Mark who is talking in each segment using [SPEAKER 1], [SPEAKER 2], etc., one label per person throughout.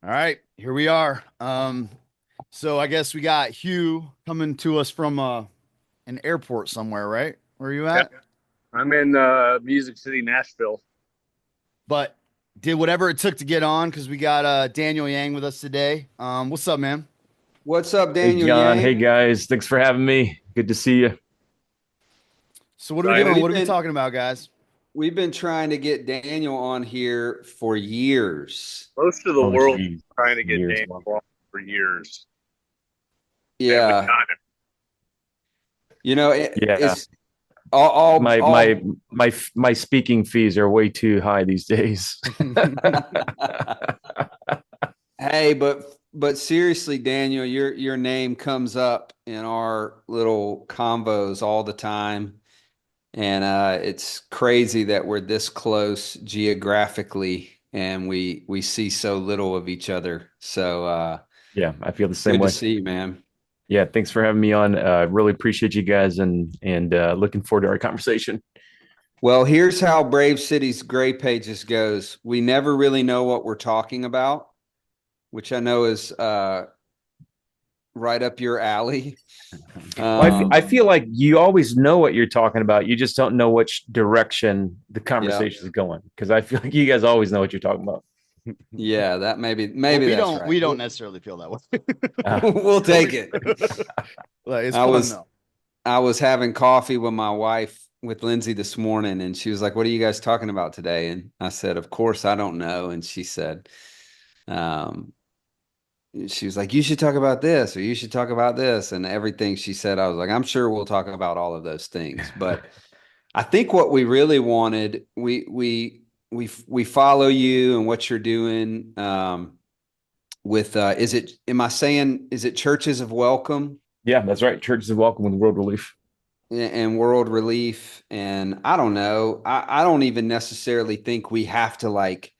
[SPEAKER 1] All right, here we are. So I guess we got Hugh coming to us from an airport somewhere, right? Where are you
[SPEAKER 2] Yeah,
[SPEAKER 1] at?
[SPEAKER 2] I'm in Music City, Nashville.
[SPEAKER 1] But did whatever it took to get on because we got Daniel Yang with us today. What's up, man?
[SPEAKER 3] What's up,
[SPEAKER 4] Hey,
[SPEAKER 3] Daniel
[SPEAKER 4] John. Hey,
[SPEAKER 3] Yang?
[SPEAKER 4] guys. Thanks for having me. Good to see you.
[SPEAKER 1] So what are we
[SPEAKER 2] Excited.
[SPEAKER 1] doing?
[SPEAKER 3] We've
[SPEAKER 1] What are we
[SPEAKER 3] been
[SPEAKER 1] talking about, guys?
[SPEAKER 3] we've been trying to get Daniel on here for years.
[SPEAKER 2] Most of the
[SPEAKER 4] Oh,
[SPEAKER 2] world
[SPEAKER 4] geez.
[SPEAKER 2] trying to get
[SPEAKER 4] Years
[SPEAKER 2] Daniel
[SPEAKER 4] long.
[SPEAKER 2] on for years, and we
[SPEAKER 3] Yeah,
[SPEAKER 2] got
[SPEAKER 4] Yeah.
[SPEAKER 3] it's all,
[SPEAKER 4] My my
[SPEAKER 3] all.
[SPEAKER 4] my speaking fees are way too high these days.
[SPEAKER 3] Hey, but seriously, Daniel, your name comes up in our little convos all the time, and it's crazy that we're this close geographically, and we see so little of each other. So
[SPEAKER 4] Yeah, I feel the same
[SPEAKER 3] good to
[SPEAKER 4] way.
[SPEAKER 3] see you, man.
[SPEAKER 4] Yeah, thanks for having me on. Really appreciate you guys and looking forward to our conversation.
[SPEAKER 3] Well, here's how Brave City's Gray Pages goes. We never really know what we're talking about, which I know is right up your alley.
[SPEAKER 4] Well, I
[SPEAKER 3] Um,
[SPEAKER 4] feel like you always know what you're talking about. You just don't know which direction the
[SPEAKER 3] yeah,
[SPEAKER 4] conversation is going because I feel like you guys always know what you're talking about.
[SPEAKER 3] yeah, that
[SPEAKER 1] Well,
[SPEAKER 3] maybe
[SPEAKER 1] we
[SPEAKER 3] that's
[SPEAKER 1] don't
[SPEAKER 3] right.
[SPEAKER 1] we don't
[SPEAKER 3] We'll,
[SPEAKER 1] necessarily feel that way.
[SPEAKER 3] we'll take it.
[SPEAKER 1] Like, it's
[SPEAKER 3] I
[SPEAKER 1] fun
[SPEAKER 3] was
[SPEAKER 1] though.
[SPEAKER 3] I was having coffee with my wife with Lindsay this morning, and she was like, "What are you guys talking about today?" And I said, "Of course, I don't know." And she said, um, she was like, "You should talk about this, or you should talk about this," and everything she said, I was like, "I'm sure we'll talk about all of those things." But I think what we really wanted, we follow you and what you're doing with is it? Am I saying is it Churches of Welcome
[SPEAKER 4] Yeah, that's right. Churches of Welcome with World Relief.
[SPEAKER 3] and World Relief? And I don't know, I don't even necessarily think we have to like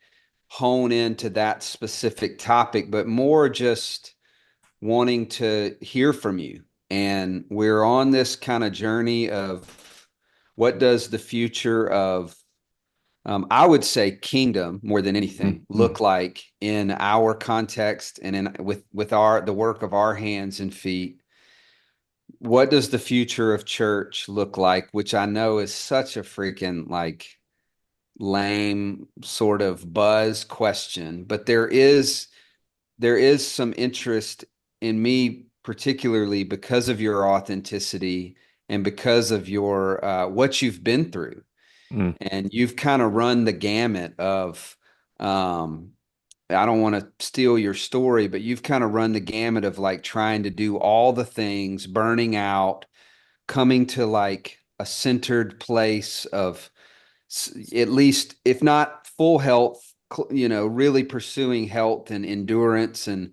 [SPEAKER 3] hone into that specific topic, but more just wanting to hear from you. And we're on this kind of journey of what does the future of, I would say, kingdom more than anything
[SPEAKER 4] Mm-hmm.
[SPEAKER 3] look like in our context and in with our the work of our hands and feet. What does the future of church look like? Which I know is such a freaking like lame sort of buzz question, but there is some interest in me, particularly because of your authenticity and because of your what you've been through,
[SPEAKER 4] Mm.
[SPEAKER 3] and you've kind of run the gamut of. Um, I don't want to steal your story, but you've kind of run the gamut of like trying to do all the things, burning out, coming to like a centered place of at least, if not full health, really pursuing health and endurance and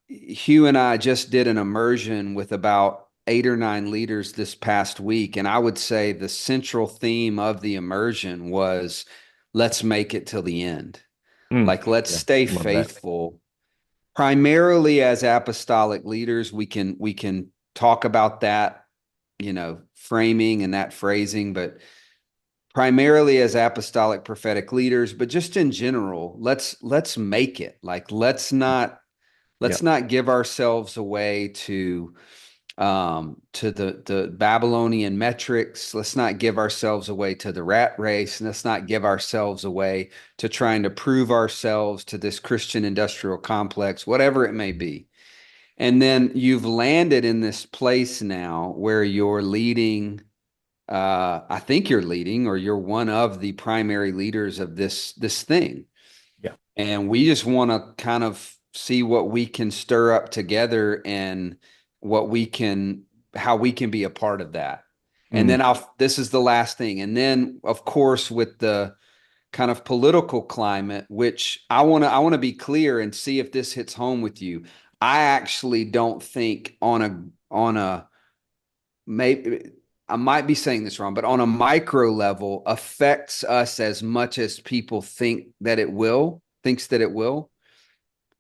[SPEAKER 3] Hugh and I just did an immersion with about 8 or 9 leaders this past week. And I would say the central theme of the immersion was let's make it till the end.
[SPEAKER 4] Mm.
[SPEAKER 3] Like, let's
[SPEAKER 4] Yeah,
[SPEAKER 3] stay
[SPEAKER 4] love that.
[SPEAKER 3] faithful. Primarily as apostolic leaders, we can talk about that, framing and that phrasing, but primarily as apostolic prophetic leaders, but just in general, let's make it. Like,
[SPEAKER 4] Yeah.
[SPEAKER 3] let's not give ourselves away to the Babylonian metrics. Let's not give ourselves away to the rat race, and let's not give ourselves away to trying to prove ourselves to this Christian industrial complex, whatever it may be. And then you've landed in this place now where you're leading. I think you're leading, or you're one of the primary leaders of this thing.
[SPEAKER 4] Yeah.
[SPEAKER 3] And we just want to kind of see what we can stir up together and what we can, how we can be a part of that. And
[SPEAKER 4] Mm.
[SPEAKER 3] then this is the last thing. And then, of course, with the kind of political climate, which I want to be clear and see if this hits home with you. I actually don't think on a maybe I might be saying this wrong, but on a micro level affects us as much as people thinks that it will.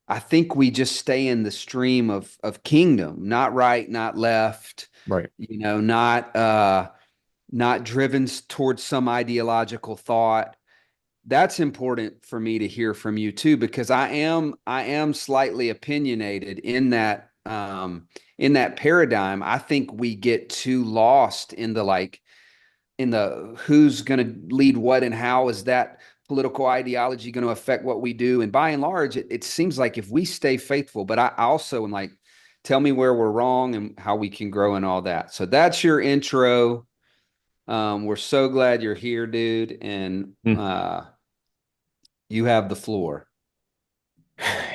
[SPEAKER 3] I think we just stay in the stream of kingdom, not right, not left,
[SPEAKER 4] Right.
[SPEAKER 3] not driven towards some ideological thought. that's important for me to hear from you too, because I am slightly opinionated in that paradigm. I think we get too lost in the who's going to lead what and how is that political ideology going to affect what we do. And by and large, it seems like if we stay faithful, but I also am like, tell me where we're wrong and how we can grow and all that. So that's your intro. We're so glad you're here, dude. And you have the floor.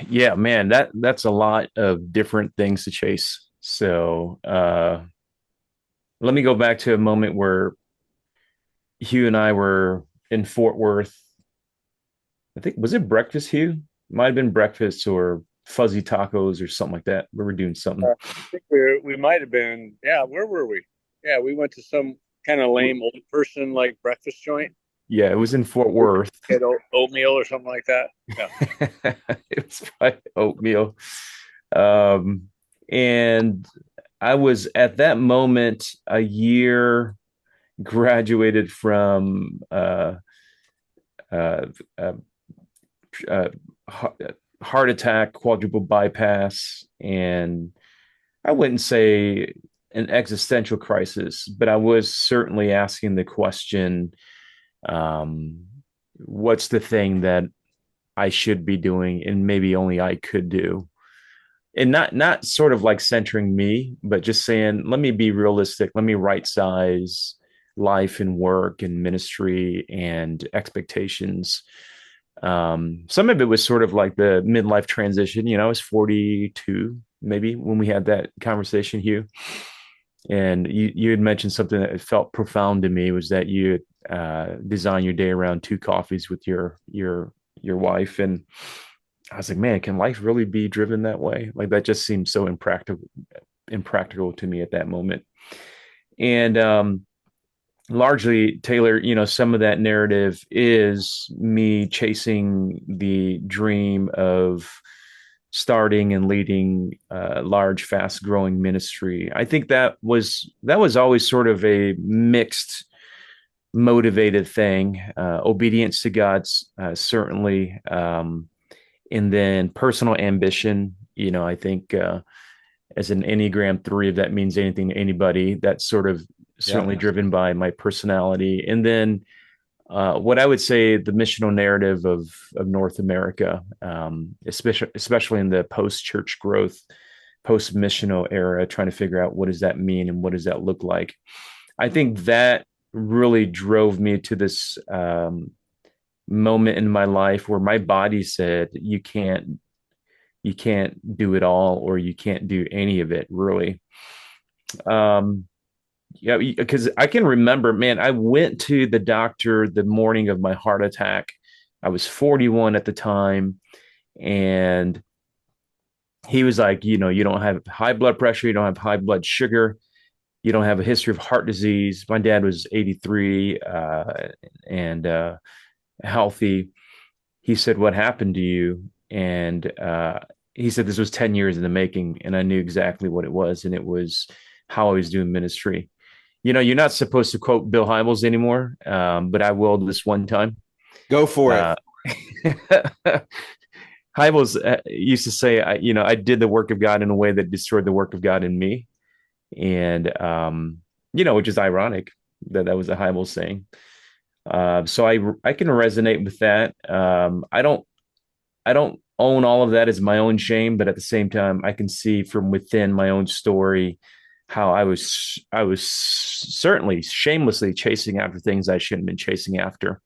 [SPEAKER 4] Yeah, man, that's a lot of different things to chase. So let me go back to a moment where Hugh and I were in Fort Worth. I think, was it breakfast, Hugh? Might have been breakfast or fuzzy tacos or something like that. We were doing something.
[SPEAKER 2] I think we might have been. Yeah, where were we? Yeah, we went to some kind of lame old person like breakfast joint.
[SPEAKER 4] Yeah, it was in Fort Worth.
[SPEAKER 2] Had oatmeal or something like that. Yeah.
[SPEAKER 4] It was probably oatmeal. Um, and I was at that moment a year graduated from uh, uh, uh, heart attack, quadruple bypass, and I wouldn't say an existential crisis, but I was certainly asking the question, um, what's the thing that I should be doing and maybe only I could do? And not sort of like centering me, but just saying, let me be realistic, let me right size life and work and ministry and expectations. Some of it was sort of like the midlife transition. I was 42 maybe when we had that conversation, Hugh. And you had mentioned something that felt profound to me, was that you design your day around two coffees with your wife. And I was like, man, can life really be driven that way? Like that just seemed so impractical to me at that moment. And largely, Taylor, some of that narrative is me chasing the dream of starting and leading a large, fast growing ministry. I think that was always sort of a mixed motivated thing. Obedience to God's certainly, and then personal ambition. I think as an Enneagram 3, if that means anything to anybody, that's sort of certainly driven by my personality. And then what I would say the missional narrative of North America, especially in the post church growth, post missional era, trying to figure out what does that mean and what does that look like. I think that really drove me to this moment in my life where my body said, you can't do it all, or you can't do any of it really. Yeah, because I can remember, man, I went to the doctor the morning of my heart attack. I was 41 at the time, and he was like, you don't have high blood pressure, you don't have high blood sugar, you don't have a history of heart disease. My dad was 83 and healthy. He said, what happened to you? And he said this was 10 years in the making, and I knew exactly what it was, and it was how I was doing ministry. You're not supposed to quote Bill Hybels anymore, but I will this one time.
[SPEAKER 3] Go for it.
[SPEAKER 4] Hybels used to say, I did the work of God in a way that destroyed the work of God in me. And, which is ironic that was a Hybels saying. So I can resonate with that. I don't own all of that as my own shame, but at the same time, I can see from within my own story how I was certainly shamelessly chasing after things I shouldn't have been chasing after.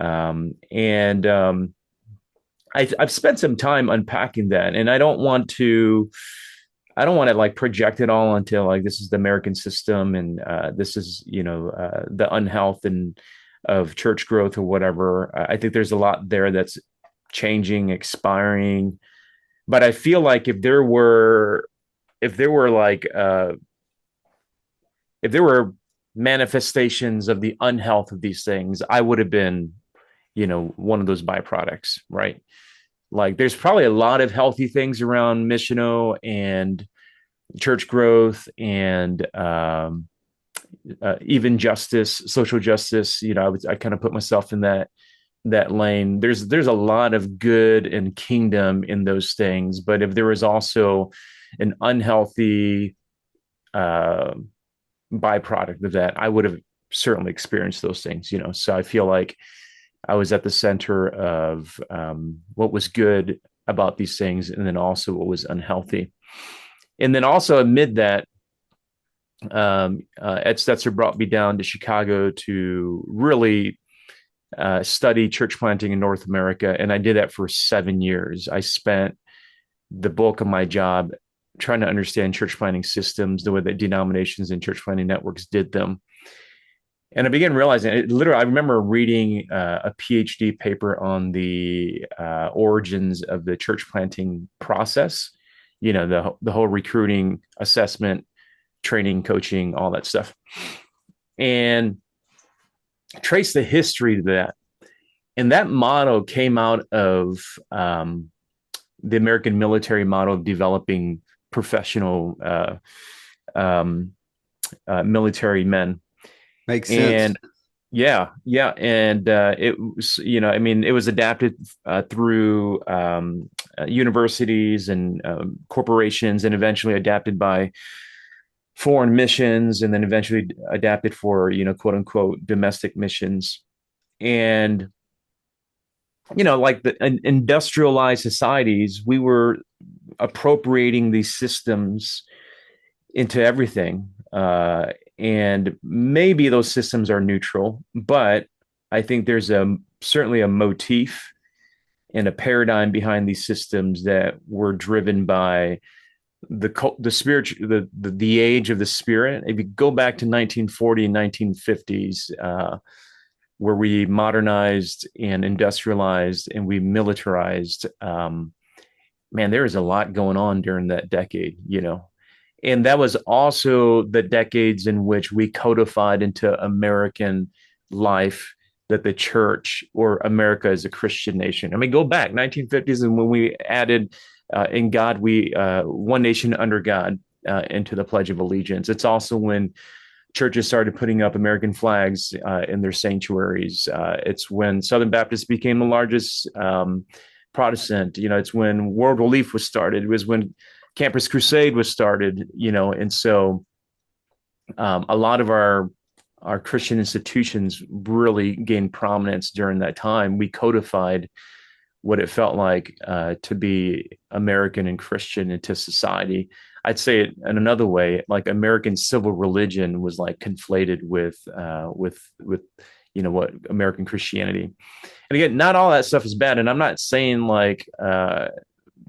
[SPEAKER 4] And I've spent some time unpacking that, and I don't want to like project it all until like this is the American system, and this is the unhealth and of church growth or whatever. I think there's a lot there that's changing, expiring, but I feel like if there were manifestations of the unhealth of these things, I would have been, one of those byproducts, right? Like there's probably a lot of healthy things around missional and church growth and even justice, social justice. I kind of put myself in that that lane. There's a lot of good and kingdom in those things, but if there was also an unhealthy uh, byproduct of that, I would have certainly experienced those things. So I feel like I was at the center of what was good about these things, and then also what was unhealthy. And then also amid that, Ed Stetzer brought me down to Chicago to really study church planting in North America. And I did that for 7 years. I spent the bulk of my job trying to understand church planting systems, the way that denominations and church planting networks did them. And I began realizing it, literally, I remember reading a PhD paper on the origins of the church planting process, the whole recruiting, assessment, training, coaching, all that stuff. And trace the history to that. And that model came out of the American military model of developing professional military men.
[SPEAKER 3] Makes sense.
[SPEAKER 4] And yeah, and it was, I mean, it was adapted through universities and corporations, and eventually adapted by foreign missions, and then eventually adapted for, quote unquote, domestic missions. And like the industrialized societies, we were appropriating these systems into everything. And maybe those systems are neutral, but I think there's certainly a motif and a paradigm behind these systems that were driven by the spiritual, the age of the spirit. If you go back to 1940 and 1950s, where we modernized and industrialized and we militarized, man, there is a lot going on during that decade. And that was also the decades in which we codified into American life that the church, or America, is a Christian nation. I mean, go back 1950s, and when we added in God, we one nation under God into the Pledge of Allegiance. It's also when churches started putting up American flags in their sanctuaries. It's when Southern Baptists became the largest Protestant. It's when World Relief was started. It was when Campus Crusade was started. And so a lot of our Christian institutions really gained prominence during that time. We codified what it felt like to be American and Christian into society. I'd say it in another way, like American civil religion was like conflated with what American Christianity. And again, not all that stuff is bad, and I'm not saying like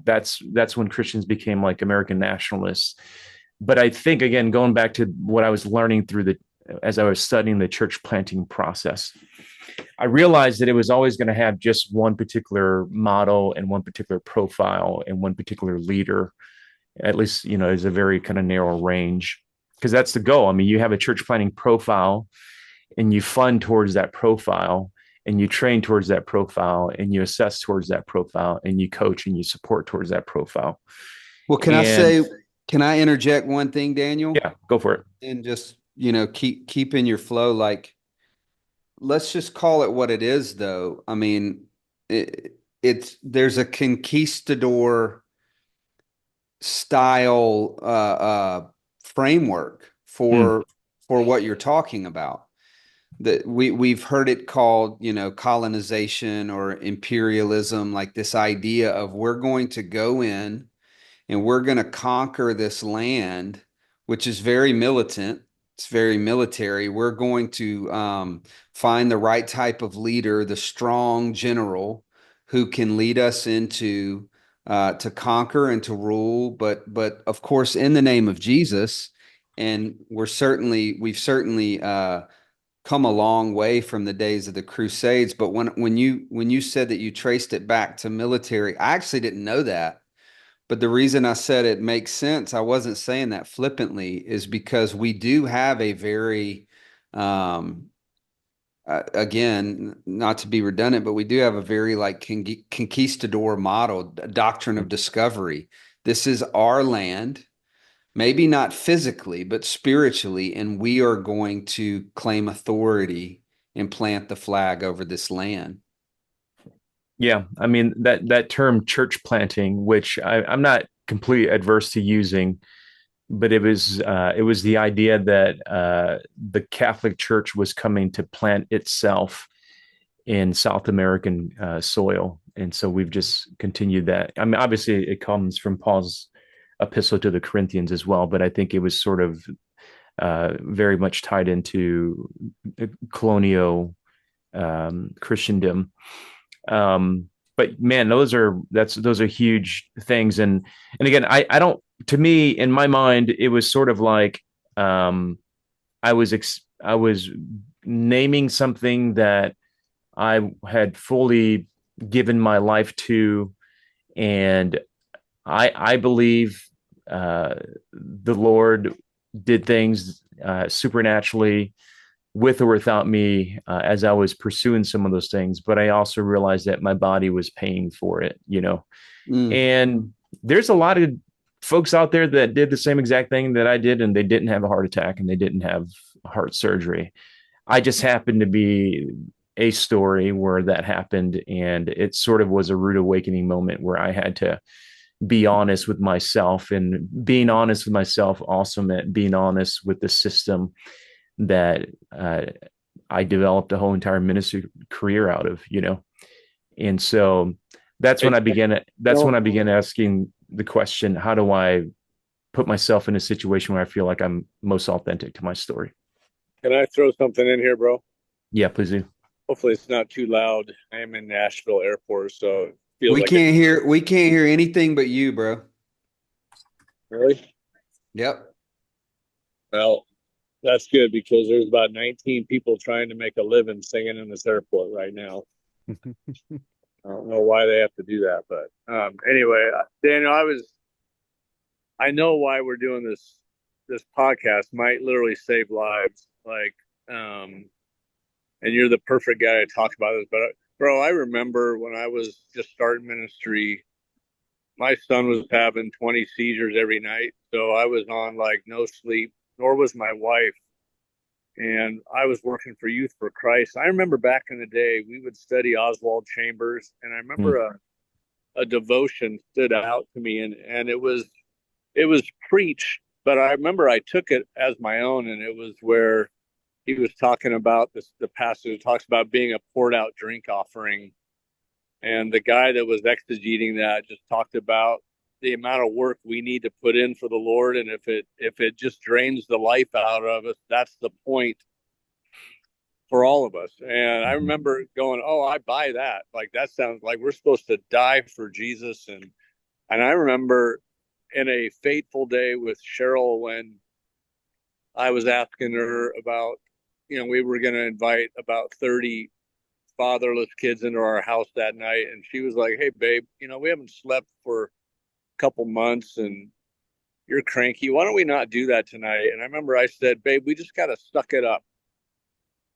[SPEAKER 4] that's when Christians became like American nationalists. But I think, again, going back to what I was learning as I was studying the church planting process, I realized that it was always going to have just one particular model and one particular profile and one particular leader. At least, is a very kind of narrow range, because that's the goal. I mean, you have a church planting profile, and you fund towards that profile, and you train towards that profile, and you assess towards that profile, and you coach and you support towards that profile.
[SPEAKER 3] Well, can I interject one thing, Daniel?
[SPEAKER 4] Yeah, go for it.
[SPEAKER 3] And just, keep in your flow. Like, let's just call it what it is, though. I mean, there's a conquistador style framework for what you're talking about. That we've heard it called, colonization or imperialism, like this idea of we're going to go in and we're going to conquer this land, which is very militant. It's very military. We're going to find the right type of leader, the strong general who can lead us into to conquer and to rule, but of course in the name of Jesus. And we've certainly come a long way from the days of the Crusades. But when you said that you traced it back to military, I actually didn't know that. But the reason I said it makes sense, I wasn't saying that flippantly, is because we do have a very again, not to be redundant, but we do have a very like conquistador model, doctrine of discovery. This is our land, maybe not physically, but spiritually, and we are going to claim authority and plant the flag over this land.
[SPEAKER 4] Yeah, I mean that term church planting, which I'm not completely adverse to using, but it was the idea that the Catholic Church was coming to plant itself in South American soil, and so we've just continued that. I mean, obviously, it comes from Paul's epistle to the Corinthians as well, but I think it was sort of very much tied into colonial Christendom. But man, those are huge things. And again, I don't, to me, in my mind, it was sort of like I was naming something that I had fully given my life to, and I believe the Lord did things supernaturally with or without me as I was pursuing some of those things. But I also realized that my body was paying for it, you know.
[SPEAKER 3] Mm.
[SPEAKER 4] And there's a lot of folks out there that did the same exact thing that I did, and they didn't have a heart attack and they didn't have heart surgery. I just happened to be a story where that happened, and it sort of was a rude awakening moment where I had to be honest with myself, and being honest with myself also meant being honest with the system that I developed a whole entire ministry career out of, you know. And so
[SPEAKER 2] And,
[SPEAKER 4] that's
[SPEAKER 2] you
[SPEAKER 4] when
[SPEAKER 2] know,
[SPEAKER 4] I began asking the question, how do I put myself in a situation where I feel like I'm most authentic to my story?
[SPEAKER 2] can I throw something in here, bro?
[SPEAKER 4] Yeah, please do.
[SPEAKER 2] Hopefully it's not too loud. I am in Nashville Airport, so it feels like it's
[SPEAKER 3] We can't hear anything but you, bro.
[SPEAKER 2] really
[SPEAKER 3] Yep.
[SPEAKER 2] well. That's good because there's about 19 people trying to make a living singing in this airport right now. I don't know why they have to do that, but anyway, Daniel, I know why we're doing this podcast. Might literally save lives, like, and you're the perfect guy to talk about this. But bro, I remember when I was just starting ministry, my son was having 20 seizures every night, so I was on like no sleep. Nor was my wife, and I was working for Youth for Christ. I remember back in the day, we would study Oswald Chambers, and I remember
[SPEAKER 4] Mm.
[SPEAKER 2] a devotion stood out to me, and it was preached, but I remember I took it as my own, and it was where he was talking about this. The passage talks about being a poured out drink offering, and the guy that was exegeting that just talked about the amount of work we need to put in for the Lord, and if it just drains the life out of us, that's the point for all of us. And I
[SPEAKER 4] Mhm.
[SPEAKER 2] remember going, "Oh, I buy that. Like that sounds like we're supposed to die for Jesus." And I remember in a fateful day with Cheryl when I was asking her about, we were going to invite about 30 fatherless kids into our house that night, and she was like, "Hey, babe, we haven't slept for a couple months, and you're cranky. Why don't we not do that tonight?" And I remember I said, "Babe, we just got to suck it up.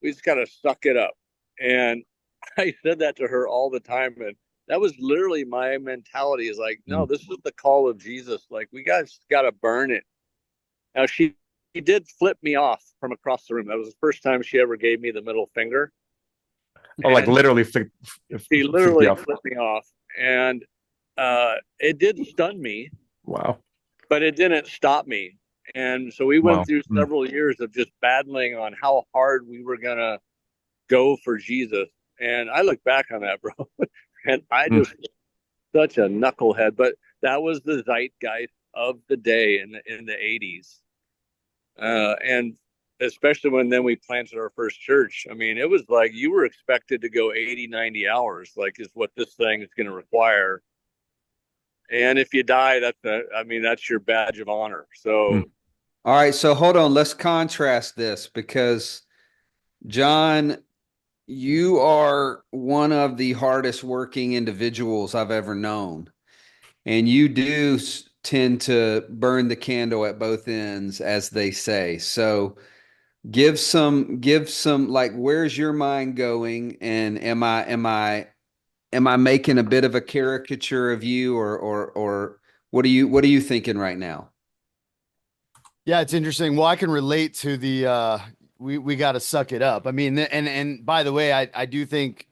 [SPEAKER 2] We just got to suck it up." And I said that to her all the time. And that was literally my mentality is like, no,
[SPEAKER 4] Mm.
[SPEAKER 2] this is the call of Jesus. Like, we guys got to burn it. Now, she did flip me off from across the room. That was the first time she ever gave me the middle finger.
[SPEAKER 4] Oh, like
[SPEAKER 2] And
[SPEAKER 4] literally
[SPEAKER 2] she
[SPEAKER 4] flipped you
[SPEAKER 2] literally
[SPEAKER 4] off.
[SPEAKER 2] flipped me off. And it did stun me,
[SPEAKER 4] Wow.
[SPEAKER 2] but it didn't stop me. And so we went
[SPEAKER 4] Wow.
[SPEAKER 2] through
[SPEAKER 4] Mm.
[SPEAKER 2] several years of just battling on how hard we were going to go for Jesus. And I look back on that, bro, and I
[SPEAKER 4] Mm.
[SPEAKER 2] just such a knucklehead. But that was the zeitgeist of the day in the 80s, and especially when then we planted our first church. I mean, it was like you were expected to go 80, 90 hours, like is what this thing is going to require. And if you die, I mean, that's your badge of honor.
[SPEAKER 4] Mm.
[SPEAKER 2] So
[SPEAKER 3] All right, so hold on. Let's contrast this because John, you are one of the hardest working individuals I've ever known. And you do tend to burn the candle at both ends, as they say. So give some like where's your mind going? And am I making a bit of a caricature of you or what are you thinking right now?
[SPEAKER 1] Yeah, it's interesting. Well, I can relate to the we got to suck it up. I mean, and by the way, I do think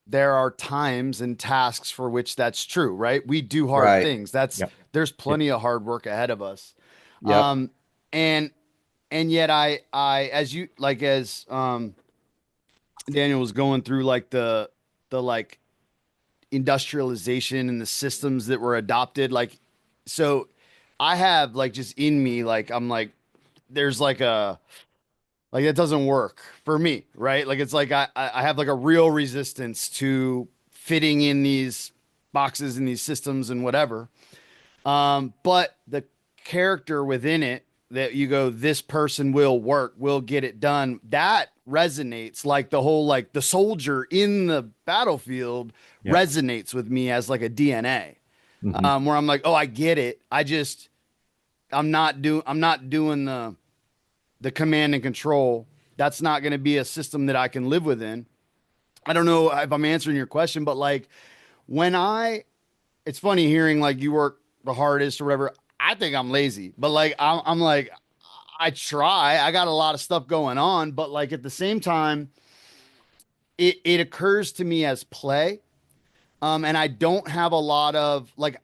[SPEAKER 1] there are times and tasks for which that's true, right? We do hard
[SPEAKER 3] Right.
[SPEAKER 1] things. That's
[SPEAKER 4] Yep.
[SPEAKER 1] there's
[SPEAKER 4] Yep.
[SPEAKER 1] plenty of hard work ahead of us.
[SPEAKER 3] Yep.
[SPEAKER 1] Um, and and yet as you like as Daniel was going through like the like industrialization and the systems that were adopted, like so I have like just in me, like I'm like there's like a like it doesn't work for me, right? Like it's like I have like a real resistance to fitting in these boxes and these systems and whatever. But the character within it that you go, this person will work, will get it done. That resonates like the whole like the soldier in the battlefield
[SPEAKER 4] Yep.
[SPEAKER 1] resonates with me as like a DNA.
[SPEAKER 4] Hmm.
[SPEAKER 1] Where I'm like, oh, I get it. I'm not doing the command and control. That's not going to be a system that I can live within. I don't know if I'm answering your question, but like when it's funny hearing like you work the hardest or whatever. I think I'm lazy, but like I'm like I try. I got a lot of stuff going on, but like at the same time, it occurs to me as play. And I don't have a lot of like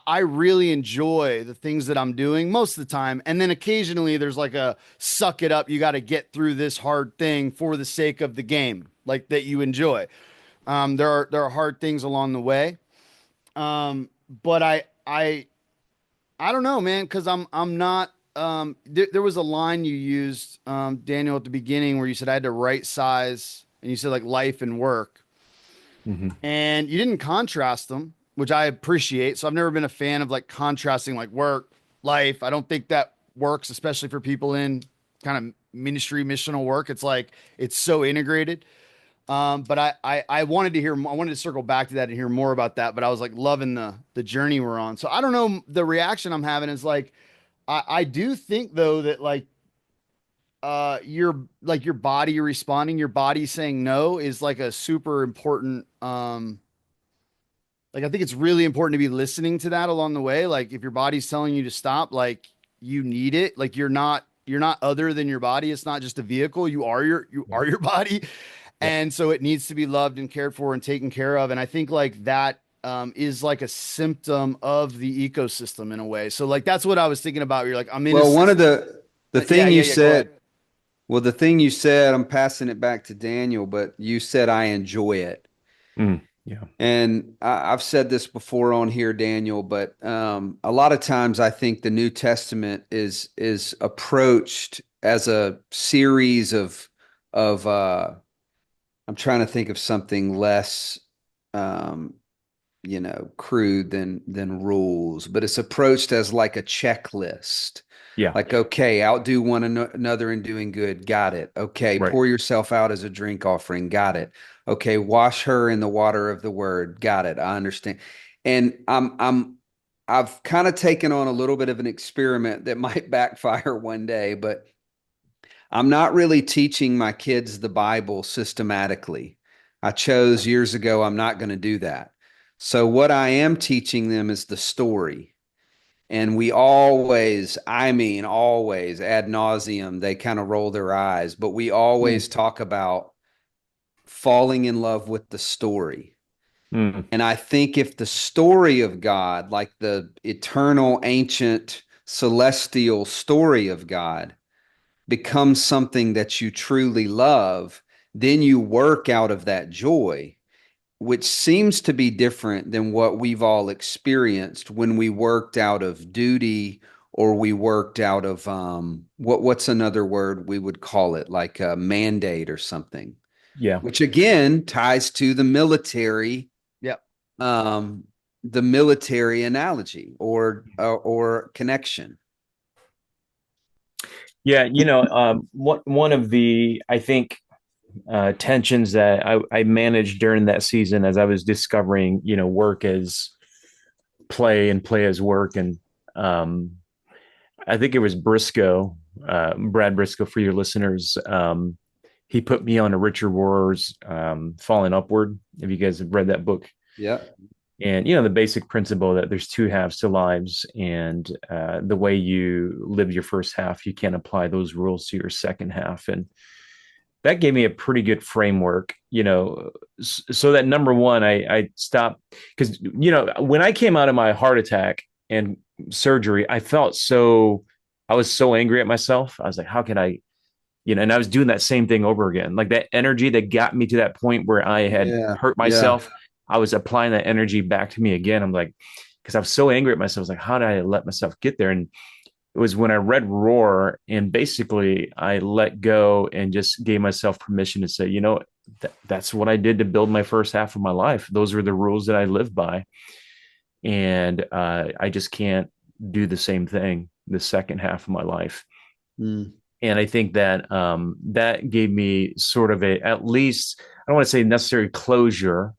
[SPEAKER 1] I really enjoy the things that I'm doing most of the time. And then occasionally there's like a suck it up. You got to get through this hard thing for the sake of the game, like that you enjoy. There are hard things along the way. But I don't know, man, because I'm not. There was a line you used, Daniel, at the beginning where you said I had to right size, and you said like life and work,
[SPEAKER 4] Hmm.
[SPEAKER 1] and you didn't contrast them, which I appreciate. So I've never been a fan of like contrasting like work, life. I don't think that works, especially for people in kind of ministry missional work. It's like it's so integrated. But I wanted to hear, I wanted to circle back to that and hear more about that. But I was like loving the journey we're on. So I don't know. The reaction I'm having is like, I do think though that your body responding, your body saying no is like a super important, like I think it's really important to be listening to that along the way. Like if your body's telling you to stop, like you need it. Like you're not other than your body. It's not just a vehicle. You
[SPEAKER 4] Yeah.
[SPEAKER 1] are your body.
[SPEAKER 4] Yep.
[SPEAKER 1] And so it needs to be loved and cared for and taken care of. And I think like that is like a symptom of the ecosystem in a way. So like that's what I was thinking about. You're like, I'm in a
[SPEAKER 3] Well, one of
[SPEAKER 1] system.
[SPEAKER 3] the
[SPEAKER 1] Yeah,
[SPEAKER 3] thing
[SPEAKER 1] yeah,
[SPEAKER 3] you
[SPEAKER 1] yeah. Go
[SPEAKER 3] said,
[SPEAKER 1] ahead.
[SPEAKER 3] well, the thing you said, I'm passing it back to Daniel, but you said I enjoy it.
[SPEAKER 4] Mm. Yeah.
[SPEAKER 3] And I've said this before on here, Daniel, but a lot of times I think the New Testament is approached as a series of I'm trying to think of something less um, crude than rules, but it's approached as like a checklist.
[SPEAKER 4] Yeah.
[SPEAKER 3] Like, okay, outdo one another in doing good. Got it. Okay,
[SPEAKER 4] Right.
[SPEAKER 3] pour yourself out as a drink offering. Got it. Okay, wash her in the water of the word. Got it. I understand. And I've kind of taken on a little bit of an experiment that might backfire one day, but I'm not really teaching my kids the Bible systematically. I chose years ago, I'm not going to do that. So, what I am teaching them is the story. And we always, I mean, always ad nauseum, they kind of roll their eyes, but we
[SPEAKER 1] Mm.
[SPEAKER 3] always talk about falling in love with the story.
[SPEAKER 4] Mm.
[SPEAKER 3] And I think if the story of God, like the eternal, ancient, celestial story of God, becomes something that you truly love, then you work out of that joy, which seems to be different than what we've all experienced when we worked out of duty or we worked out of what's another word we would call it, like a mandate or something,
[SPEAKER 4] Yeah.
[SPEAKER 3] which again ties to
[SPEAKER 1] Yep.
[SPEAKER 3] um, the military analogy or connection.
[SPEAKER 4] Yeah. One of the, I think, tensions that I managed during that season as I was discovering, work as play and play as work. And um, I think it was Briscoe, Brad Briscoe, for your listeners. He put me on a Richard Rohr's Falling Upward. If you guys have read that book,
[SPEAKER 3] Yeah.
[SPEAKER 4] and the basic principle that there's two halves to lives, and the way you live your first half, you can't apply those rules to your second half. And that gave me a pretty good framework, so that number one, I stopped, because, when I came out of my heart attack and surgery, I was so angry at myself. I was like, how can I, and I was doing that same thing over again. Like that energy that got me to that point where I had
[SPEAKER 3] Yeah.
[SPEAKER 4] hurt
[SPEAKER 3] Yeah.
[SPEAKER 4] myself, I was applying that energy back to me again. I'm like, because I was so angry at myself. I was like, how did I let myself get there? And it was when I read Roar, and basically I let go and just gave myself permission to say, that's what I did to build my first half of my life. Those are the rules that I live by. And I just can't do the same thing the second half of my life.
[SPEAKER 3] Mm.
[SPEAKER 4] And I think that that gave me sort of at least, I don't want to say necessary closure,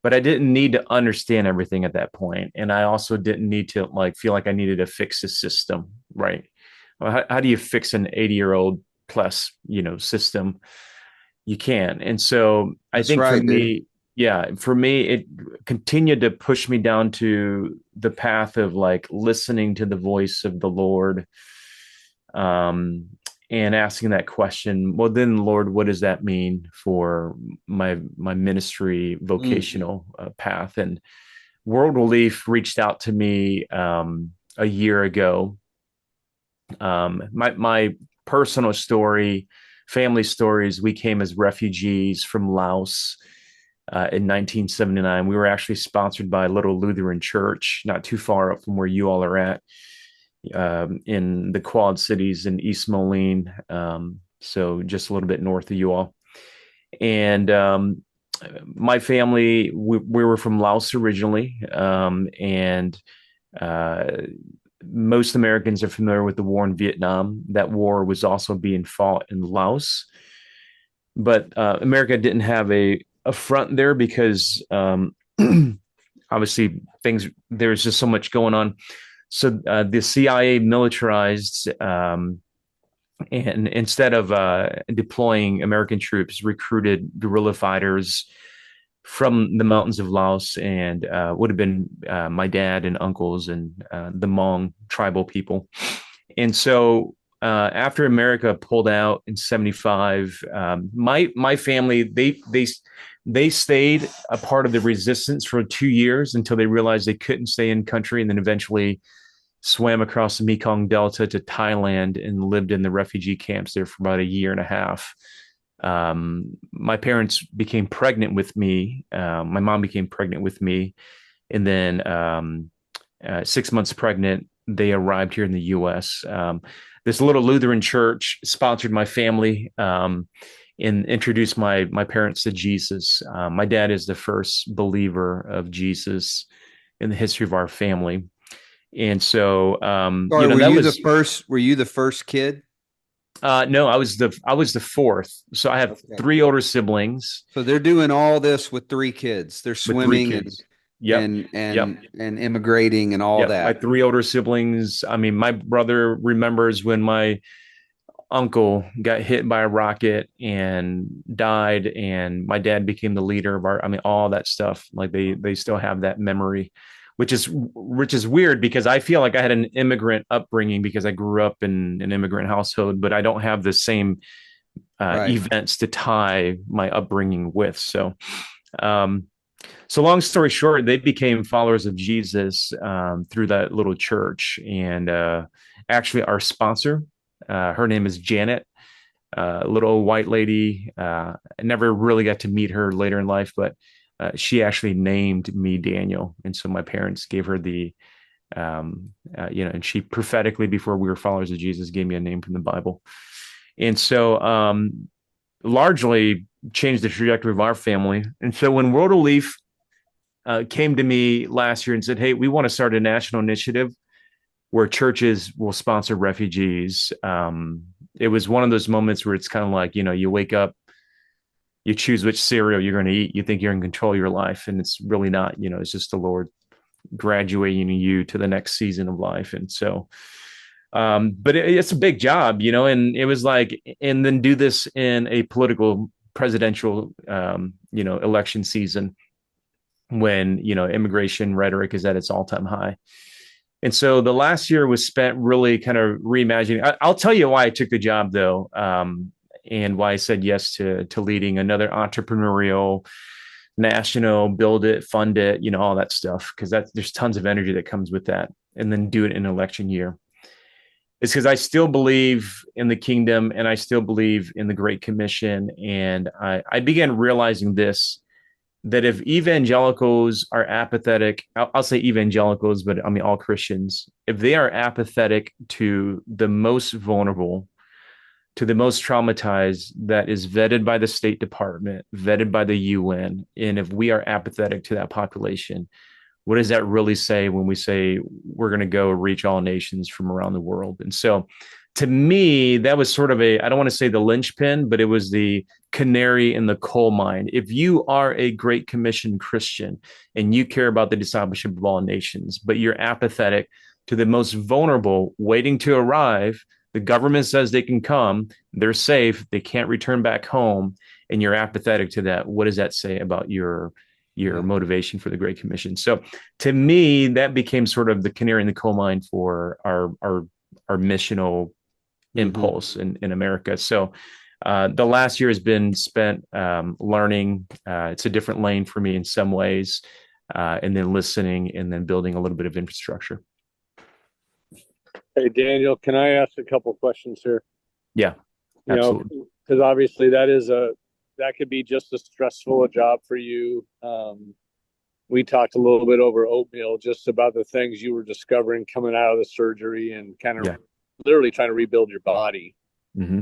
[SPEAKER 4] but I didn't need to understand everything at that point. And I also didn't need to feel like I needed to fix the system, right? Well, how do you fix an 80-year-old plus, system? You can. And so I
[SPEAKER 3] That's
[SPEAKER 4] think for
[SPEAKER 3] right, dude.
[SPEAKER 4] me, yeah, for me, it continued to push me down to the path of listening to the voice of the Lord, um, and asking that question. Well, then, Lord, what does that mean for my ministry
[SPEAKER 3] Mm.
[SPEAKER 4] vocational path? And World Relief reached out to me a year ago. My personal story, family stories. We came as refugees from Laos in 1979. We were actually sponsored by a little Lutheran church not too far up from where you all are at, in the Quad Cities in East Moline. So just a little bit north of you all. And my family, we were from Laos originally. And uh, most Americans are familiar with the war in Vietnam. That war was also being fought in Laos. But America didn't have a front there because obviously there's just so much going on. So the CIA militarized, and instead of deploying American troops, recruited guerrilla fighters from the mountains of Laos, and would have been my dad and uncles and the Hmong tribal people. And so after America pulled out in '75, my family, they stayed a part of the resistance for 2 years until they realized they couldn't stay in country, and then eventually swam across the Mekong Delta to Thailand and lived in the refugee camps there for about a year and a half. My parents became pregnant with me. My mom became pregnant with me, and then 6 months pregnant, they arrived here in the U.S. This little Lutheran church sponsored my family, and introduced my parents to Jesus. My dad is the first believer of Jesus in the history of our family. And so,
[SPEAKER 3] Sorry,
[SPEAKER 4] that was,
[SPEAKER 3] were you the first kid?
[SPEAKER 4] no, I was the fourth. So I have
[SPEAKER 3] Okay.
[SPEAKER 4] three older siblings
[SPEAKER 3] So they're doing all this with three kids. They're
[SPEAKER 4] with three
[SPEAKER 3] swimming
[SPEAKER 4] kids. Yep. Yep.
[SPEAKER 3] and immigrating and all
[SPEAKER 4] Yep. My
[SPEAKER 3] that.
[SPEAKER 4] three older siblings. I mean, my brother remembers when my uncle got hit by a rocket and died, and my dad became the leader of our, I mean, all that stuff. Like they still have that memory, which is weird, because I feel like I had an immigrant upbringing because I grew up in an immigrant household, but I don't have the same
[SPEAKER 3] Right.
[SPEAKER 4] events to tie my upbringing with. Um, so long story short, they became followers of Jesus through that little church. And actually, our sponsor, her name is Janet, a little white lady. I never really got to meet her later in life, but she actually named me Daniel. And so my parents gave her and she prophetically, before we were followers of Jesus, gave me a name from the Bible. And so largely changed the trajectory of our family. And so when World Relief came to me last year and said, "Hey, we want to start a national initiative where churches will sponsor refugees." It was one of those moments where it's kind of like, you wake up, you choose which cereal you're going to eat. You think you're in control of your life, and it's really not. It's just the Lord graduating you to the next season of life. And so, but it's a big job, and it was like, and then do this in a political presidential, election season when, immigration rhetoric is at its all-time high. And so the last year was spent really kind of reimagining. I'll tell you why I took the job, though. and why I said yes to leading another entrepreneurial, national, build it, fund it, all that stuff, because there's tons of energy that comes with that, and then do it in an election year. It's because I still believe in the kingdom, and I still believe in the Great Commission. And I began realizing this, that if evangelicals are apathetic, I'll say evangelicals, but I mean all Christians, if they are apathetic to the most vulnerable, to the most traumatized, that is vetted by the State Department, vetted by the UN, and if we are apathetic to that population, what does that really say when we say we're going to go reach all nations from around the world? And so to me, that was sort of I don't want to say the linchpin, but it was the canary in the coal mine. If you are a Great Commission Christian and you care about the discipleship of all nations, but you're apathetic to the most vulnerable waiting to arrive, the government says they can come, they're safe, they can't return back home, and you're apathetic to that, what does that say about your motivation for the Great Commission? So to me, that became sort of the canary in the coal mine for our missional impulse in America. So the last year has been spent learning. It's a different lane for me in some ways, and then listening, and then building a little bit of infrastructure.
[SPEAKER 2] Hey, Daniel, can I ask a couple questions here?
[SPEAKER 4] Yeah, absolutely.
[SPEAKER 2] Because obviously that could be just as stressful a job for you. We talked a little bit over oatmeal, just about the things you were discovering coming out of the surgery and kind of literally trying to rebuild your body.
[SPEAKER 4] Mm-hmm.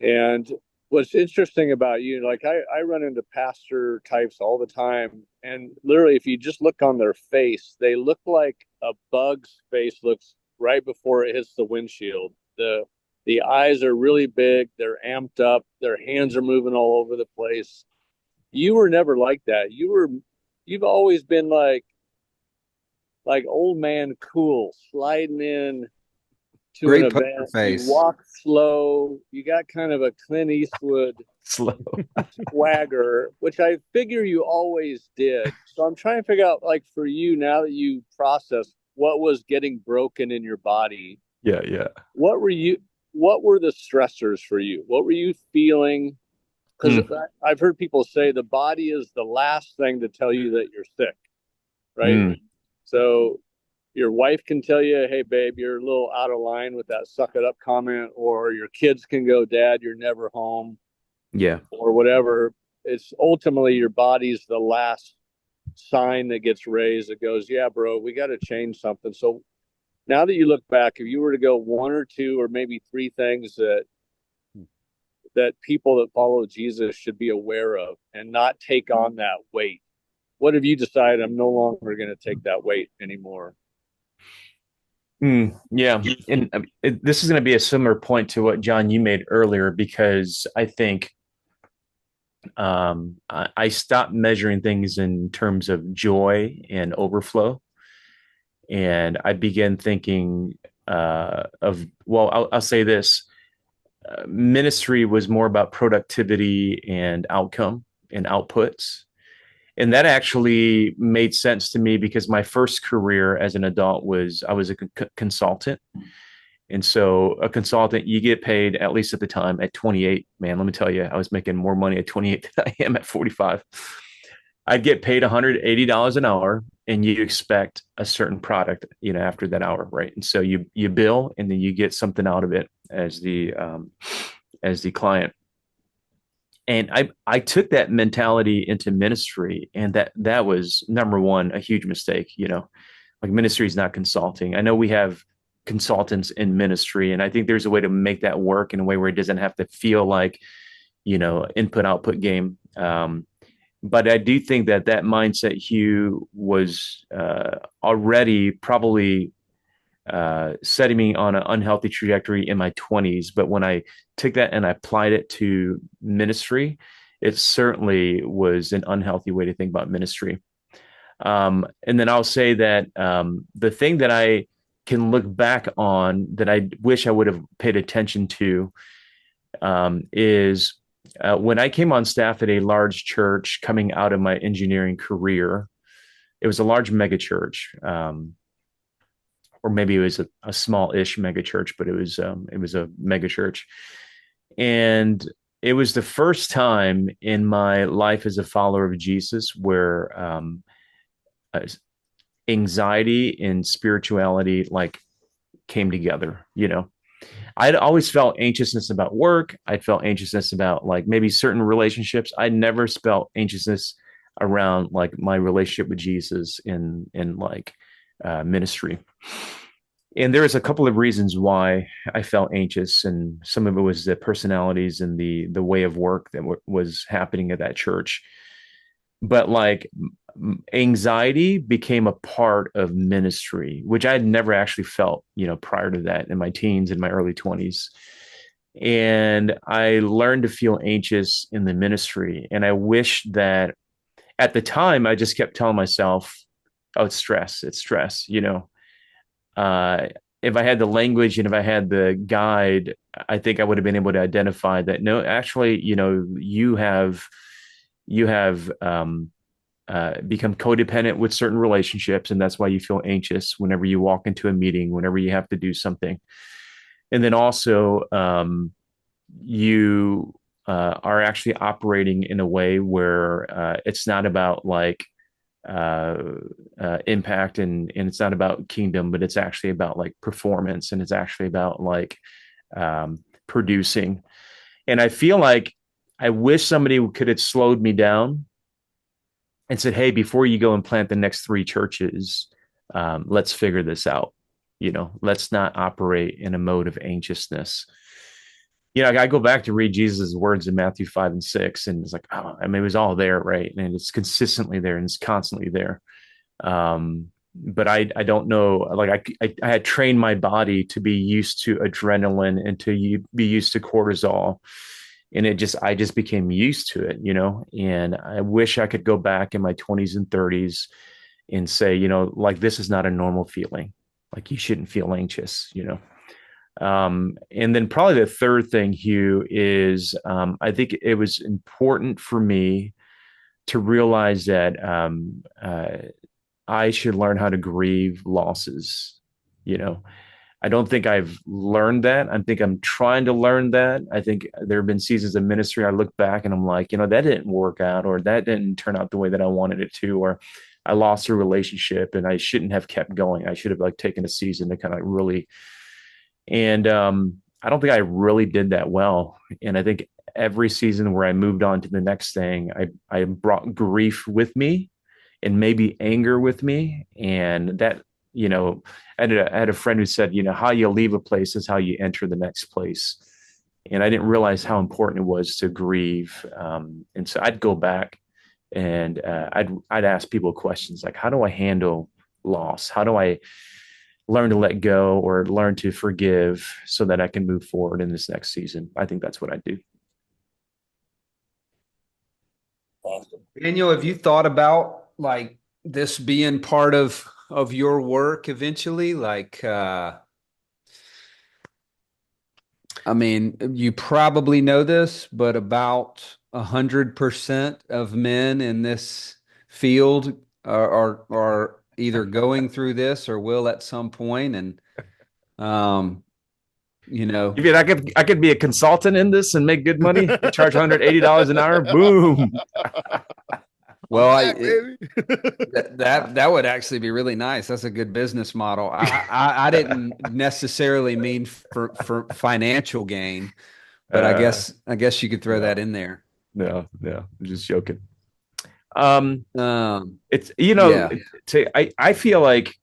[SPEAKER 2] And what's interesting about you, like I run into pastor types all the time, and literally if you just look on their face, they look like a bug's face looks right before it hits the windshield. The eyes are really big, they're amped up, their hands are moving all over the place. You were never like that. You've always been like old man cool, sliding in to
[SPEAKER 3] Great
[SPEAKER 2] an
[SPEAKER 3] poker
[SPEAKER 2] event.
[SPEAKER 3] face.
[SPEAKER 2] You walk slow. You got kind of a Clint Eastwood
[SPEAKER 4] Slow
[SPEAKER 2] swagger, which I figure you always did. So I'm trying to figure out, like, for you, now that you process what was getting broken in your body.
[SPEAKER 4] Yeah.
[SPEAKER 2] What were the stressors for you? What were you feeling? Because I've heard people say the body is the last thing to tell you that you're sick, right? So your wife can tell you, hey, babe, you're a little out of line with that suck it up comment, or your kids can go, Dad, you're never home.
[SPEAKER 4] Yeah.
[SPEAKER 2] Or whatever. It's ultimately your body's the last sign that gets raised that goes, yeah, bro, we got to change something. So now that you look back, if you were to go one or two or maybe three things that people that follow Jesus should be aware of and not take on that weight, what have you decided? I'm no longer going to take that weight anymore?
[SPEAKER 4] Yeah. And this is going to be a similar point to what, John, you made earlier, because I think I stopped measuring things in terms of joy and overflow. And I began thinking I'll say this, ministry was more about productivity and outcome and outputs. And that actually made sense to me, because my first career as an adult I was a consultant. And so a consultant, you get paid, at least at the time, at 28. Man, let me tell you, I was making more money at 28 than I am at 45. I'd get paid $180 an hour, and you expect a certain product, after that hour, right? And so you bill, and then you get something out of it as the client. And I took that mentality into ministry, and that was, number one, a huge mistake. Like, ministry is not consulting. I know we have consultants in ministry, and I think there's a way to make that work in a way where it doesn't have to feel like, input output game. But I do think that mindset, Hugh, was already probably setting me on an unhealthy trajectory in my 20s. But when I took that and I applied it to ministry, it certainly was an unhealthy way to think about ministry. And then I'll say that the thing that I can look back on that I wish I would have paid attention to is when I came on staff at a large church coming out of my engineering career. It was a large mega church. Or maybe it was a small-ish mega church, but it was a mega church. And it was the first time in my life as a follower of Jesus where uh, anxiety and spirituality like came together, you know. I'd always felt anxiousness about work. I felt anxiousness about like maybe certain relationships. I never felt anxiousness around like my relationship with Jesus in like ministry. And there was a couple of reasons why I felt anxious, and some of it was the personalities and the way of work that was happening at that church. But like anxiety became a part of ministry, which I had never actually felt, you know, prior to that in my teens and my early 20s. And I learned to feel anxious in the ministry. And I wish that at the time I just kept telling myself, oh, it's stress, you know. Uh, if I had the language and if I had the guide, I think I would have been able to identify that no, actually, you know, you have become codependent with certain relationships, and that's why you feel anxious whenever you walk into a meeting, whenever you have to do something. And then also, you are actually operating in a way where it's not about like uh, impact and it's not about kingdom, but it's actually about like performance, and it's actually about like producing. And I feel like I wish somebody could have slowed me down and said, "Hey, before you go and plant the next 3 churches, let's figure this out. You know, let's not operate in a mode of anxiousness." You know, I go back to read Jesus' words in Matthew 5 and 6, and it's like, oh, I mean, it was all there, right? And it's consistently there and it's constantly there. But I don't know, like I had trained my body to be used to adrenaline and to be used to cortisol, and I just became used to it, you know. And I wish I could go back in my 20s and 30s and say, you know, like this is not a normal feeling. Like you shouldn't feel anxious, you know. And then probably the third thing, Hugh, is I think it was important for me to realize that I should learn how to grieve losses. You know, I don't think I've learned that. I think I'm trying to learn that. I think there have been seasons of ministry I look back and I'm like, you know, that didn't work out, or that didn't turn out the way that I wanted it to, or I lost a relationship and I shouldn't have kept going. I should have like taken a season to kind of really, and I don't think I really did that well. And I think every season where I moved on to the next thing, I brought grief with me and maybe anger with me. And that, you know, I had a friend who said, you know, how you leave a place is how you enter the next place. And I didn't realize how important it was to grieve. And so I'd go back and I'd ask people questions like, how do I handle loss? How do I learn to let go or learn to forgive so that I can move forward in this next season? I think that's what I do.
[SPEAKER 2] Awesome.
[SPEAKER 3] Daniel, have you thought about like this being part of your work eventually? Like, I mean, you probably know this, but about 100% of men in this field are either going through this or will at some point. And, you know,
[SPEAKER 4] You mean I could be a consultant in this and make good money? Charge $180 an hour? Boom.
[SPEAKER 3] well,
[SPEAKER 1] Back, baby.
[SPEAKER 3] that would actually be really nice. That's a good business model. I didn't necessarily mean for financial gain, but I guess you could throw that in there.
[SPEAKER 4] No, I'm just joking. It's, you know, I feel like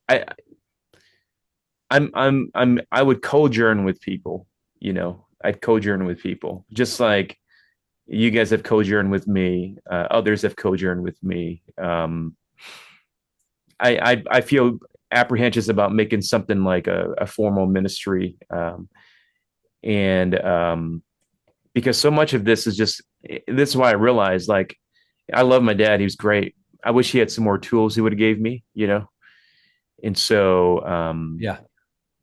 [SPEAKER 4] I would co-journ with people, you know, I'd co-journ with people just like you guys have co-journed with me. Others have co-journed with me. I feel apprehensive about making something like a formal ministry. And because so much of this is just, this is why I realized, like, I love my dad. He was great. I wish he had some more tools he would have gave me, you know? And so,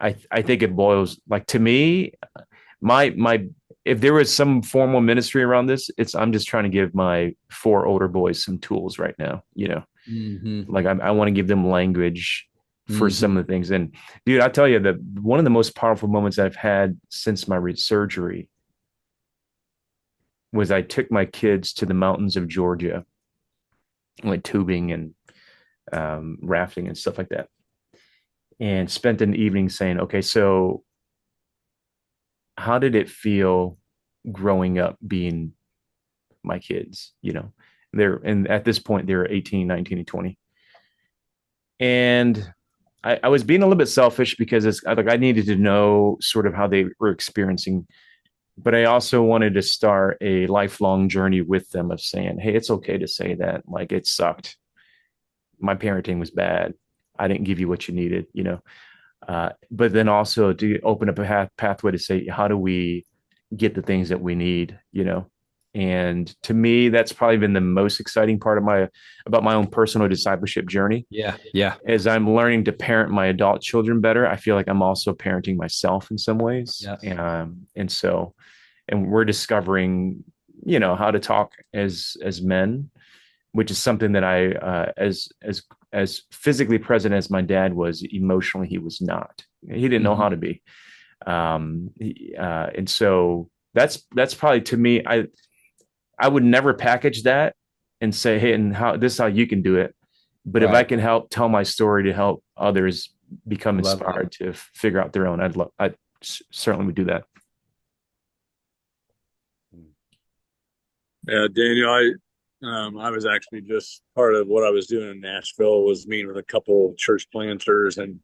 [SPEAKER 4] I think it boils like to me, my if there was some formal ministry around this, I'm just trying to give my 4 older boys some tools right now, you know.
[SPEAKER 3] Mm-hmm.
[SPEAKER 4] Like I want to give them language for some of the things. And dude, I tell you that one of the most powerful moments I've had since my surgery was I took my kids to the mountains of Georgia, went tubing and rafting and stuff like that, and spent an evening saying, okay, so how did it feel growing up being my kids? And at this point they're 18, 19, and 20. And I was being a little bit selfish because it's like I needed to know sort of how they were experiencing, but I also wanted to start a lifelong journey with them of saying, hey, it's okay to say that, like, it sucked. My parenting was bad. I didn't give you what you needed, but then also to open up a pathway to say, how do we get the things that we need, And to me, that's probably been the most exciting part of about my own personal discipleship journey.
[SPEAKER 3] Yeah. Yeah.
[SPEAKER 4] As I'm learning to parent my adult children better, I feel like I'm also parenting myself in some ways.
[SPEAKER 3] Yeah.
[SPEAKER 4] And we're discovering, how to talk as men, which is something that I, as physically present as my dad was, emotionally, he was not. He didn't know how to be. And so that's probably, to me, I would never package that and say, hey, and this is how you can do it. But if I can help tell my story to help others become inspired to figure out their own, I certainly would do that.
[SPEAKER 2] Yeah, Daniel, I was actually just part of what I was doing in Nashville was meeting with a couple of church planters, and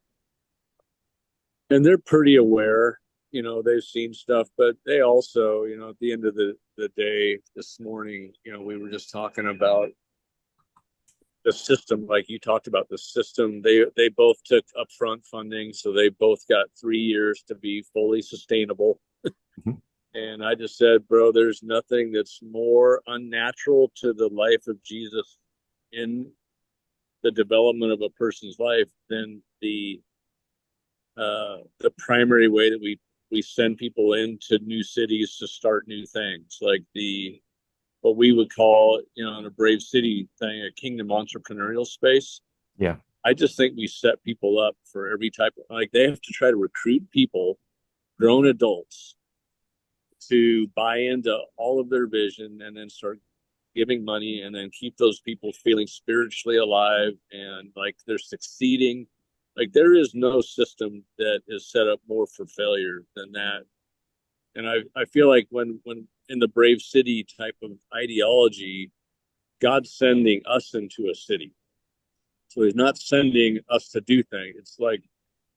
[SPEAKER 2] they're pretty aware, they've seen stuff, but they also, at the end of the day this morning, we were just talking about the system, like you talked about the system. They both took upfront funding, so they both got 3 years to be fully sustainable. And I just said, bro, there's nothing that's more unnatural to the life of Jesus in the development of a person's life than the primary way that we send people into new cities to start new things, like what we would call, in a Brave City thing, a kingdom entrepreneurial space.
[SPEAKER 4] Yeah.
[SPEAKER 2] I just think we set people up for every type of, like, they have to try to recruit people, grown adults, to buy into all of their vision and then start giving money and then keep those people feeling spiritually alive and like they're succeeding. Like, there is no system that is set up more for failure than that. And I feel like when in the Brave City type of ideology, God's sending us into a city. So he's not sending us to do things. It's like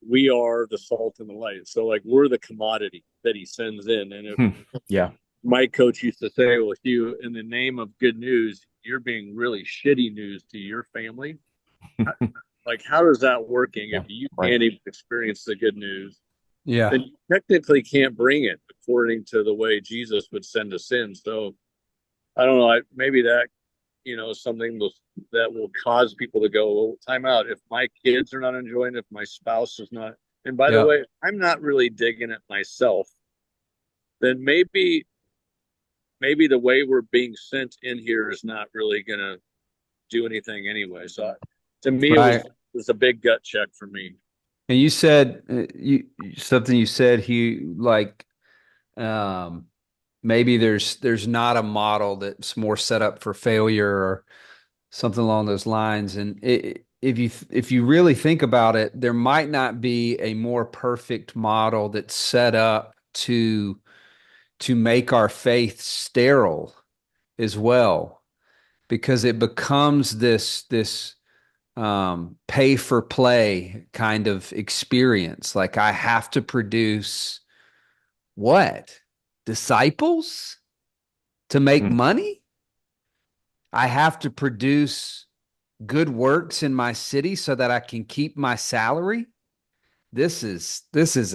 [SPEAKER 2] we are the salt and the light. So like we're the commodity that he sends in. And if my coach used to say, well, if you, in the name of good news, you're being really shitty news to your family, like, how is that working if you can't even experience the good news?
[SPEAKER 3] Yeah.
[SPEAKER 2] Then you technically can't bring it according to the way Jesus would send us in. So I don't know, maybe that, something that will cause people to go, well, time out. If my kids are not enjoying it, if my spouse is not, and by the way, I'm not really digging it myself, then maybe the way we're being sent in here is not really going to do anything anyway. So to me, it was a big gut check for me.
[SPEAKER 3] And you said something you said, Hugh, like maybe there's not a model that's more set up for failure or something along those lines. And if you really think about it, there might not be a more perfect model that's set up to make our faith sterile as well, because it becomes this pay for play kind of experience. Like, I have to produce what? Disciples to make money? I have to produce good works in my city so that I can keep my salary. This is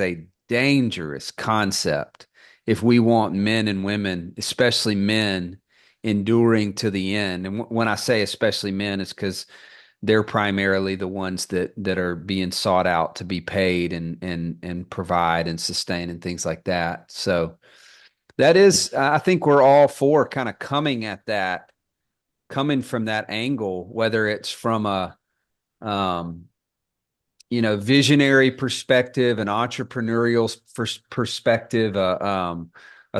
[SPEAKER 3] a dangerous concept if we want men and women, especially men, enduring to the end. And when I say especially men, it's because they're primarily the ones that are being sought out to be paid and provide and sustain and things like that. So that is, I think we're all for kind of coming from that angle, whether it's from a visionary perspective, an entrepreneurial perspective, a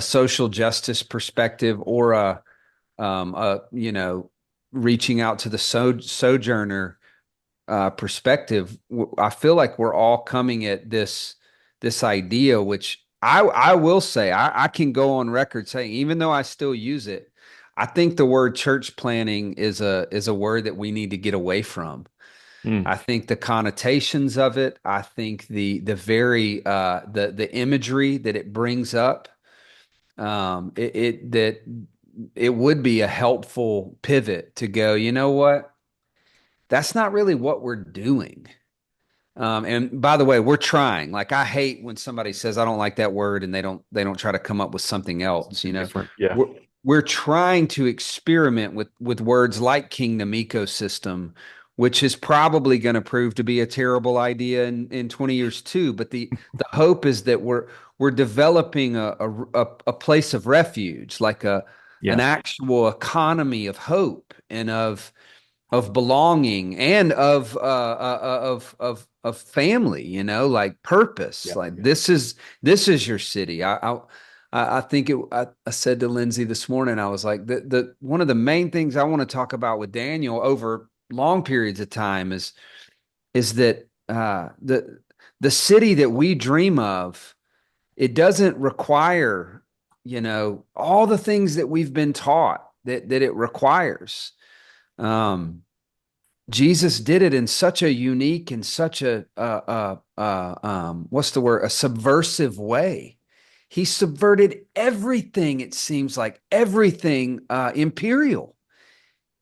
[SPEAKER 3] social justice perspective, or reaching out to the sojourner perspective. I feel like we're all coming at this idea, which I will say, I can go on record saying, even though I still use it, I think the word church planning is a word that we need to get away from.
[SPEAKER 4] Mm.
[SPEAKER 3] I think the connotations of it, I think the very the imagery that it brings up, that it would be a helpful pivot to go, you know what? That's not really what we're doing. And by the way, we're trying. Like, I hate when somebody says I don't like that word and they don't try to come up with something else.
[SPEAKER 4] Different. Yeah.
[SPEAKER 3] We're trying to experiment with words like kingdom ecosystem, which is probably going to prove to be a terrible idea in 20 years too. But the hope is that we're developing a place of refuge, like an actual economy of hope and of belonging and of family, like purpose.
[SPEAKER 4] Yeah.
[SPEAKER 3] Like, this is your city. I think I said to Lindsay this morning, I was like, the one of the main things I want to talk about with Daniel over long periods of time is that the city that we dream of, it doesn't require, all the things that we've been taught that it requires. Jesus did it in such a unique and such a what's the word? A subversive way. He subverted everything. It seems like everything imperial.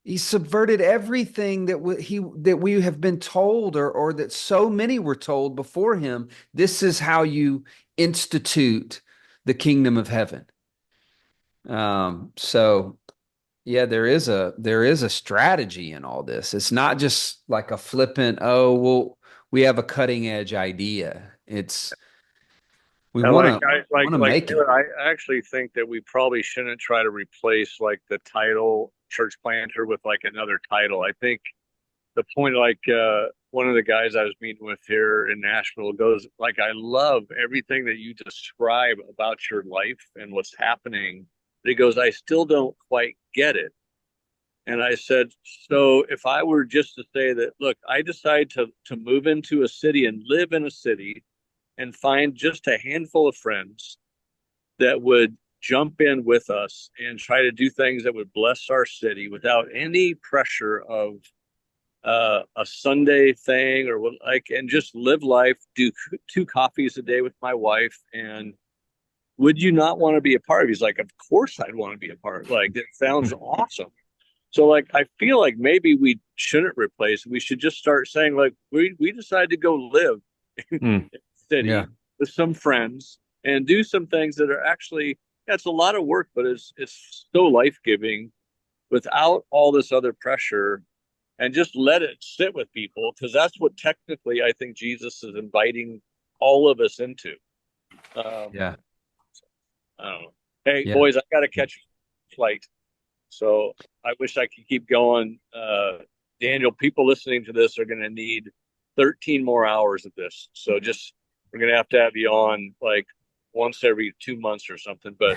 [SPEAKER 3] He subverted everything that we have been told, or that so many were told before him. This is how you institute the kingdom of heaven. So yeah, there is a strategy in all this. It's not just like a flippant, oh, well, we have a cutting edge idea. It's we
[SPEAKER 2] And
[SPEAKER 3] want
[SPEAKER 2] like
[SPEAKER 3] to make it.
[SPEAKER 2] Taylor, I actually think that we probably shouldn't try to replace like the title church planter with like another title. I think the point, like one of the guys I was meeting with here in Nashville goes, like, I love everything that you describe about your life and what's happening. But he goes, I still don't quite get it. And I said, so if I were just to say that, look, I decide to move into a city and live in a city and find just a handful of friends that would jump in with us and try to do things that would bless our city without any pressure of a Sunday thing or what, like, and just live life, do 2 coffees a day with my wife. And would you not want to be a part of it? He's like, of course I'd want to be a part. Like, it sounds awesome. So like, I feel like maybe we shouldn't replace. We should just start saying, like, we decided to go live in the city with some friends and do some things that are actually, it's a lot of work, but it's so life-giving without all this other pressure, and just let it sit with people, because that's what technically I think Jesus is inviting all of us into. I don't know. Hey, boys, I got to catch a flight. So I wish I could keep going. Daniel, people listening to this are going to need 13 more hours of this. So just, we're going to have you on like once every 2 months or something. But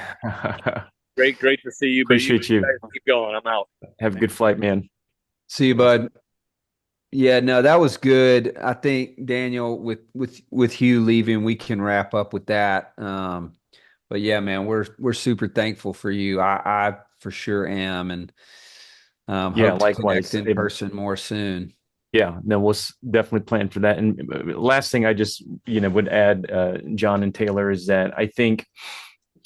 [SPEAKER 2] great to see you.
[SPEAKER 4] Appreciate you.
[SPEAKER 2] Guys keep going. I'm out.
[SPEAKER 4] Have a good flight, man.
[SPEAKER 3] See you, bud. Yeah, no, that was good. I think, Daniel, with Hugh leaving, we can wrap up with that. But yeah, man, we're super thankful for you. I for sure am, and hope
[SPEAKER 4] likewise,
[SPEAKER 3] to connect in person more soon.
[SPEAKER 4] Yeah, no, we'll definitely plan for that. And last thing I just would add, John and Taylor, is that I think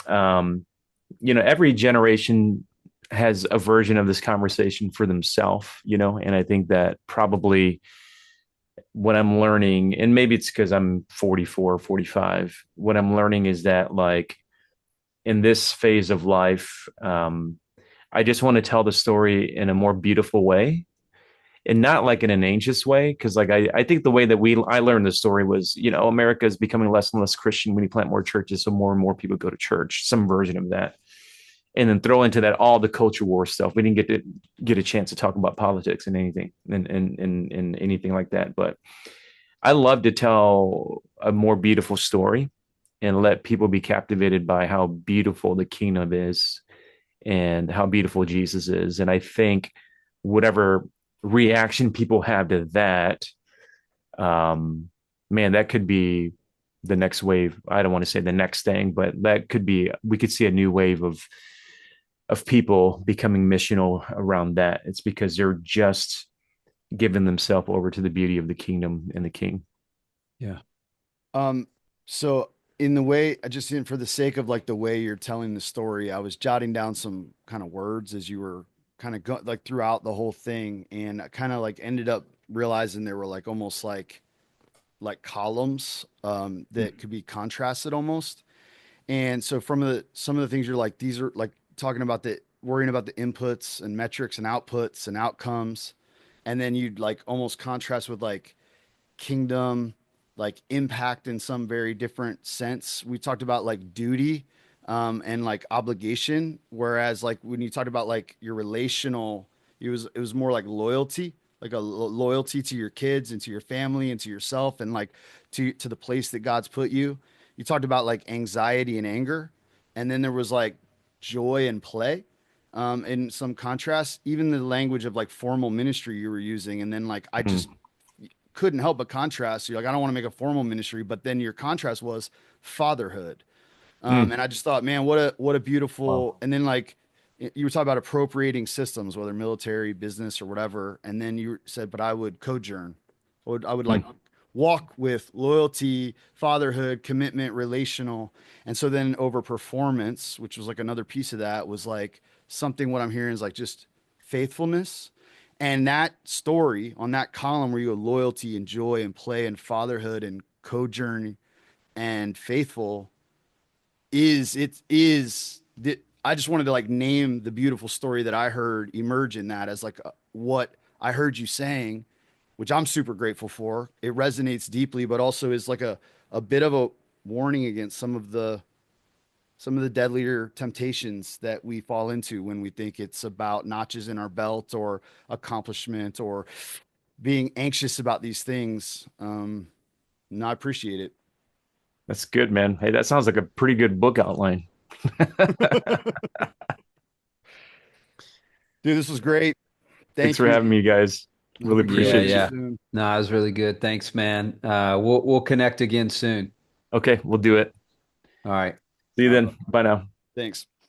[SPEAKER 4] every generation has a version of this conversation for themselves, and I think that probably what I'm learning, and maybe it's because I'm 44, 45, what I'm learning is that, like, in this phase of life, I just want to tell the story in a more beautiful way, and not like in an anxious way. Because like I think the way that I learned the story was, America is becoming less and less Christian when you plant more churches, so more and more people go to church, some version of that. And then throw into that all the culture war stuff. We didn't get a chance to talk about politics and anything and anything like that. But I love to tell a more beautiful story and let people be captivated by how beautiful the kingdom is and how beautiful Jesus is. And I think whatever reaction people have to that, um, man, that could be the next wave. I don't want to say the next thing, but that could be, we could see a new wave of people becoming missional around that. It's because they're just giving themselves over to the beauty of the kingdom and the king.
[SPEAKER 3] Yeah.
[SPEAKER 1] Um, so in the way, I just in for the sake of like the way you're telling the story, I was jotting down some kind of words as you were kind of like throughout the whole thing, and I kind of like ended up realizing there were like almost like columns that could be contrasted almost. And so from the some of the things you're like, these are like talking about the worrying about the inputs and metrics and outputs and outcomes. And then you'd like almost contrast with like kingdom, like impact in some very different sense. We talked about like duty and like obligation, whereas like when you talked about like your relational, it was more like loyalty, like a loyalty to your kids and to your family and to yourself and like to the place that God's put you. You talked about like anxiety and anger, and then there was like joy and play. In some contrast, even the language of like formal ministry you were using, and then like I
[SPEAKER 4] Mm.
[SPEAKER 1] just couldn't help but contrast. You're like, I don't want to make a formal ministry, but then your contrast was fatherhood.
[SPEAKER 4] Mm.
[SPEAKER 1] And I just thought, man, what a
[SPEAKER 4] Wow.
[SPEAKER 1] beautiful. And then like you were talking about appropriating systems, whether military, business, or whatever. And then you said, but I would cojourn. I would like
[SPEAKER 4] Mm.
[SPEAKER 1] walk with loyalty, fatherhood, commitment, relational. And so then over performance, which was like another piece of that, was like something what I'm hearing is like just faithfulness. And that story on that column where you go loyalty and joy and play and fatherhood and co-journey and faithful is that I just wanted to like name the beautiful story that I heard emerge in that as like what I heard you saying, which I'm super grateful for. It resonates deeply, but also is like a bit of a warning against some of the deadlier temptations that we fall into when we think it's about notches in our belt or accomplishment or being anxious about these things. And I appreciate it.
[SPEAKER 4] That's good, man. Hey, that sounds like a pretty good book outline.
[SPEAKER 1] Dude, this was great.
[SPEAKER 4] Thanks
[SPEAKER 1] Thank
[SPEAKER 4] for
[SPEAKER 1] you.
[SPEAKER 4] having me, guys.
[SPEAKER 1] I'll
[SPEAKER 4] Really
[SPEAKER 1] be
[SPEAKER 3] Yeah,
[SPEAKER 1] connecting
[SPEAKER 4] appreciate
[SPEAKER 1] with you
[SPEAKER 4] you.
[SPEAKER 3] yeah.
[SPEAKER 1] soon.
[SPEAKER 3] No, it was really good. Thanks, man. We'll connect again soon.
[SPEAKER 4] Okay, we'll do it.
[SPEAKER 3] All right.
[SPEAKER 4] See you
[SPEAKER 1] All right,
[SPEAKER 4] then.
[SPEAKER 1] bro.
[SPEAKER 4] Bye now.
[SPEAKER 1] Thanks.